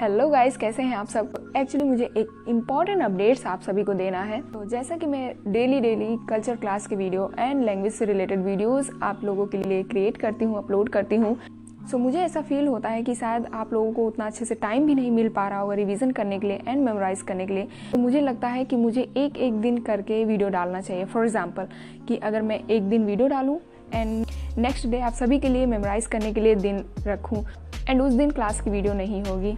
Hello guys, कैसे हैं आप सब। एक्चुअली मुझे एक इम्पॉर्टेंट अपडेट्स आप सभी को देना है। तो जैसा कि मैं डेली कल्चर क्लास के वीडियो एंड लैंग्वेज से रिलेटेड वीडियोस आप लोगों के लिए क्रिएट करती हूँ, अपलोड करती हूँ। सो मुझे ऐसा फील होता है कि शायद आप लोगों को उतना अच्छे से टाइम भी नहीं मिल पा रहा होगा रिवीजन करने के लिए एंड मेमोराइज करने के लिए। तो मुझे लगता है कि मुझे एक दिन करके वीडियो डालना चाहिए। फॉर एग्जाम्पल कि अगर मैं एक दिन वीडियो डालूँ एंड नेक्स्ट डे आप सभी के लिए मेमोराइज करने के लिए दिन रखूँ एंड उस दिन क्लास की वीडियो नहीं होगी,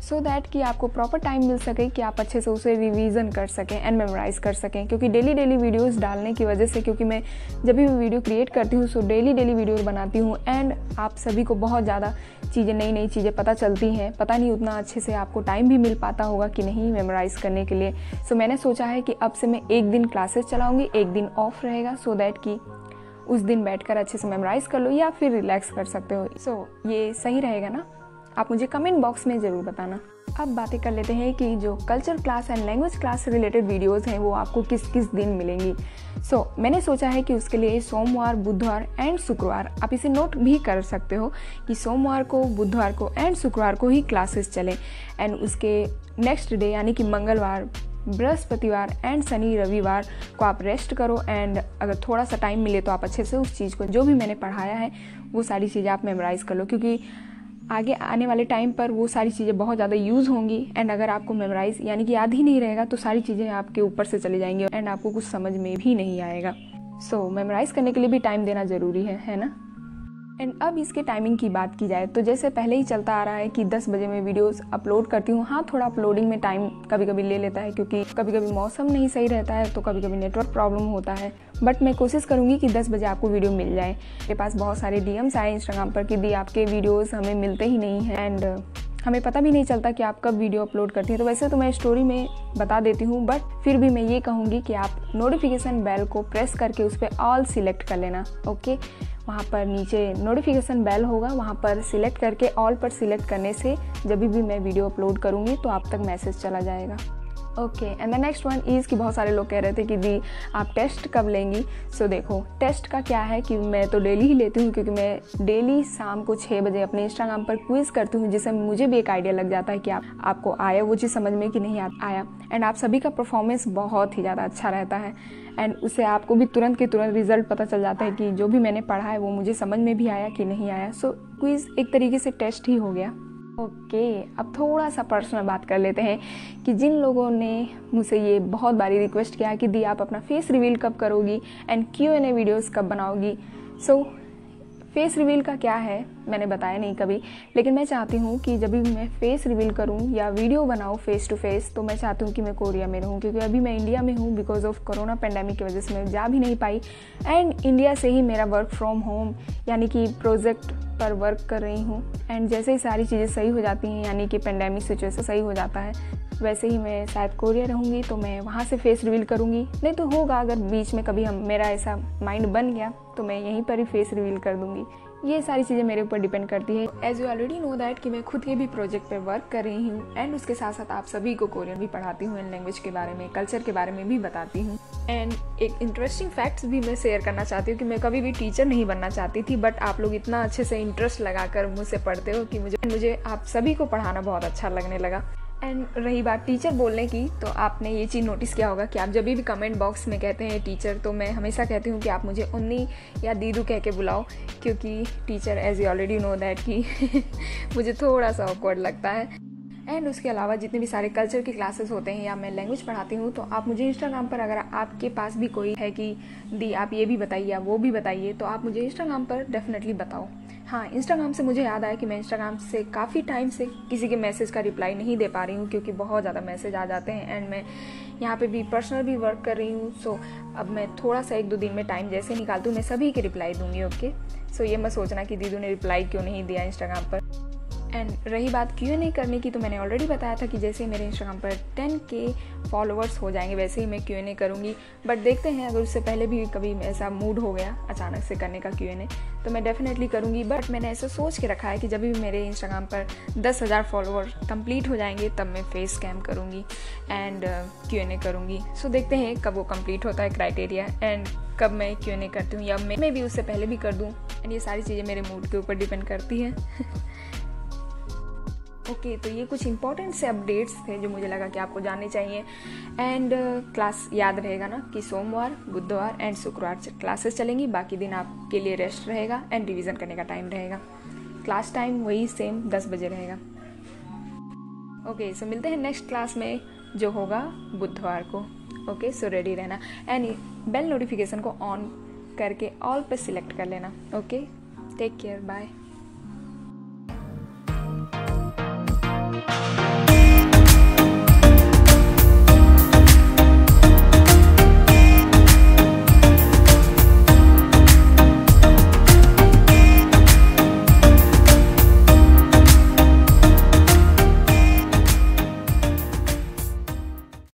सो दैट कि आपको प्रॉपर टाइम मिल सके कि आप अच्छे से उसे रिवीजन कर सकें एंड मेमोराइज कर सकें। क्योंकि डेली वीडियोस डालने की वजह से, क्योंकि मैं जब भी वीडियो क्रिएट करती हूँ सो डेली वीडियो बनाती हूँ एंड आप सभी को बहुत ज़्यादा नई चीज़ें पता चलती हैं। पता नहीं उतना अच्छे से आपको टाइम भी मिल पाता होगा कि नहीं मेमोराइज करने के लिए। सो मैंने सोचा है कि अब से मैं एक दिन क्लासेस चलाऊँगी, एक दिन ऑफ रहेगा, सो दैट कि उस दिन बैठकर अच्छे से मेमोराइज कर लो या फिर रिलैक्स कर सकते हो। सो ये सही रहेगा ना? आप मुझे कमेंट बॉक्स में ज़रूर बताना। अब बातें कर लेते हैं कि जो culture class and language class से रिलेटेड वीडियोस हैं वो आपको किस किस दिन मिलेंगी। सो मैंने सोचा है कि उसके लिए सोमवार, बुधवार एंड शुक्रवार, आप इसे नोट भी कर सकते हो कि सोमवार को, बुधवार को एंड शुक्रवार को ही क्लासेस चलें एंड उसके नेक्स्ट डे यानी कि मंगलवार, बृहस्पतिवार एंड शनि रविवार को आप रेस्ट करो एंड अगर थोड़ा सा टाइम मिले तो आप अच्छे से उस चीज़ को, जो भी मैंने पढ़ाया है वो सारी चीज़ें आप मेमोराइज़ कर लो। क्योंकि आगे आने वाले टाइम पर वो सारी चीज़ें बहुत ज़्यादा यूज़ होंगी एंड अगर आपको मेमोराइज़ यानी कि याद ही नहीं रहेगा तो सारी चीज़ें आपके ऊपर से चली जाएंगी एंड आपको कुछ समझ में भी नहीं आएगा। सो मेमोराइज़ करने के लिए भी टाइम देना ज़रूरी है ना। एंड अब इसके टाइमिंग की बात की जाए तो जैसे पहले ही चलता आ रहा है कि 10 बजे मैं वीडियोस अपलोड करती हूँ। हाँ, थोड़ा अपलोडिंग में टाइम कभी कभी ले लेता है क्योंकि कभी कभी मौसम नहीं सही रहता है तो कभी कभी नेटवर्क प्रॉब्लम होता है, बट मैं कोशिश करूँगी कि 10 बजे आपको वीडियो मिल जाए। मेरे पास बहुत सारे DMs आए इंस्टाग्राम पर कि दी आपके वीडियोज़ हमें मिलते ही नहीं हैं एंड हमें पता भी नहीं चलता कि आप कब वीडियो अपलोड करती हैं। तो वैसे तो मैं स्टोरी में बता देती हूँ, बट फिर भी मैं ये कहूँगी कि आप नोटिफिकेशन बेल को प्रेस करके उस पर ऑल सिलेक्ट कर लेना। ओके, वहाँ पर नीचे नोटिफिकेशन बेल होगा, वहाँ पर सिलेक्ट करके ऑल पर सिलेक्ट करने से जब भी मैं वीडियो अपलोड करूँगी तो आप तक मैसेज चला जाएगा। Okay, and the next one is कि बहुत सारे लोग कह रहे थे कि दी आप टेस्ट कब लेंगी। सो देखो, टेस्ट का क्या है कि मैं तो डेली ही लेती हूँ क्योंकि मैं डेली शाम को 6 बजे अपने इंस्टाग्राम पर क्विज़ करती हूँ, जिससे मुझे भी एक आइडिया लग जाता है कि आपको आया वो चीज़ समझ में कि नहीं आया। एंड आप सभी का परफॉर्मेंस बहुत ही ज़्यादा अच्छा रहता है एंड उससे आपको भी तुरंत के तुरंत रिजल्ट पता चल जाता है कि जो भी मैंने पढ़ा है वो मुझे समझ में भी आया कि नहीं आया। सो क्विज़ एक तरीके से टेस्ट ही हो गया। ओके, अब थोड़ा सा पर्सनल बात कर लेते हैं कि जिन लोगों ने मुझसे ये बहुत बारी रिक्वेस्ट किया कि दी आप अपना फेस रिवील कब करोगी एंड Q&A वीडियोस कब बनाओगी। सो फेस रिवील का क्या है मैंने बताया नहीं कभी, लेकिन मैं चाहती हूँ कि जब भी मैं फेस रिवील करूँ या वीडियो बनाऊँ फेस टू फेस तो मैं चाहती हूँ कि मैं कोरिया में रहूँ, क्योंकि अभी मैं इंडिया में हूँ बिकॉज ऑफ कोरोना पेंडेमिक की वजह से मैं जा भी नहीं पाई एंड इंडिया से ही मेरा वर्क फ्रॉम होम यानी कि प्रोजेक्ट पर वर्क कर रही हूँ एंड जैसे ही सारी चीज़ें सही हो जाती हैं यानी कि पेंडेमिक सिचुएशन सही हो जाता है वैसे ही मैं शायद कोरिया रहूँगी तो मैं वहाँ से फेस रिवील करूँगी। नहीं तो होगा अगर बीच में कभी मेरा ऐसा माइंड बन गया तो मैं यहीं पर ही फेस रिवील कर दूँगी। ये सारी चीज़ें मेरे ऊपर डिपेंड करती है। As you already know that कि मैं खुद के भी प्रोजेक्ट पे वर्क कर रही हूँ एंड उसके साथ साथ आप सभी को कोरियन भी पढ़ाती हूँ एंड लैंग्वेज के बारे में, कल्चर के बारे में भी बताती हूँ। एंड एक इंटरेस्टिंग फैक्ट्स भी मैं शेयर करना चाहती हूँ कि मैं कभी भी टीचर नहीं बनना चाहती थी, बट आप लोग इतना अच्छे से इंटरेस्ट लगाकर मुझसे पढ़ते हो कि मुझे आप सभी को पढ़ाना बहुत अच्छा लगने लगा। एंड रही बात टीचर बोलने की, तो आपने ये चीज़ नोटिस किया होगा कि आप जब भी कमेंट बॉक्स में कहते हैं टीचर तो मैं हमेशा कहती हूँ कि आप मुझे उन्नी या दीदू कह के बुलाओ, क्योंकि teacher as you already know that कि मुझे थोड़ा सा ऑकवर्ड लगता है। एंड उसके अलावा जितने भी सारे कल्चर की क्लासेस होते हैं या मैं लैंग्वेज पढ़ाती हूँ तो आप मुझे इंस्टाग्राम पर, अगर आपके पास भी कोई है कि दी आप ये भी बताइए या वो भी बताइए, तो आप मुझे इंस्टाग्राम पर डेफिनेटली बताओ। हाँ, इंस्टाग्राम से मुझे याद आया कि मैं इंस्टाग्राम से काफ़ी टाइम से किसी के मैसेज का रिप्लाई नहीं दे पा रही हूँ क्योंकि बहुत ज़्यादा मैसेज आ जाते हैं एंड मैं यहाँ पे भी पर्सनल भी वर्क कर रही हूँ। सो अब मैं थोड़ा सा 1-2 दिन में टाइम जैसे निकालती हूँ मैं सभी के रिप्लाई दूँगी। ओके, सो ये मत सोचना कि दीदू ने रिप्लाई क्यों नहीं दिया इंस्टाग्राम पर। एंड रही बात Q&A करने की, तो मैंने ऑलरेडी बताया था कि जैसे ही मेरे इंस्टाग्राम पर 10K फॉलोअर्स हो जाएंगे वैसे ही मैं Q&A करूँगी, बट देखते हैं अगर उससे पहले भी कभी ऐसा मूड हो गया अचानक से करने का Q&A तो मैं डेफिनेटली करूँगी। बट मैंने ऐसा सोच के रखा है कि जब भी मेरे इंस्टाग्राम पर 10,000 फॉलोअर कंप्लीट हो जाएंगे तब मैं फेस कैम करूँगी एंड Q&A करूँगी। सो देखते हैं कब वो कंप्लीट होता है क्राइटेरिया एंड कब मैं Q&A करती हूँ, या मैं भी उससे पहले भी कर दूँ एंड ये सारी चीज़ें मेरे मूड के ऊपर डिपेंड करती हैं। ओके, तो ये कुछ इंपॉर्टेंट से अपडेट्स थे जो मुझे लगा कि आपको जानने चाहिए। एंड क्लास याद रहेगा ना कि सोमवार, बुधवार एंड शुक्रवार क्लासेस चलेंगी, बाकी दिन आपके लिए रेस्ट रहेगा एंड रिवीजन करने का टाइम रहेगा। क्लास टाइम वही सेम 10 बजे रहेगा। ओके, सो मिलते हैं नेक्स्ट क्लास में जो होगा बुधवार को। ओके, सो रेडी रहना एंड बेल नोटिफिकेशन को ऑन करके ऑल पे सिलेक्ट कर लेना। Okay, take care, bye.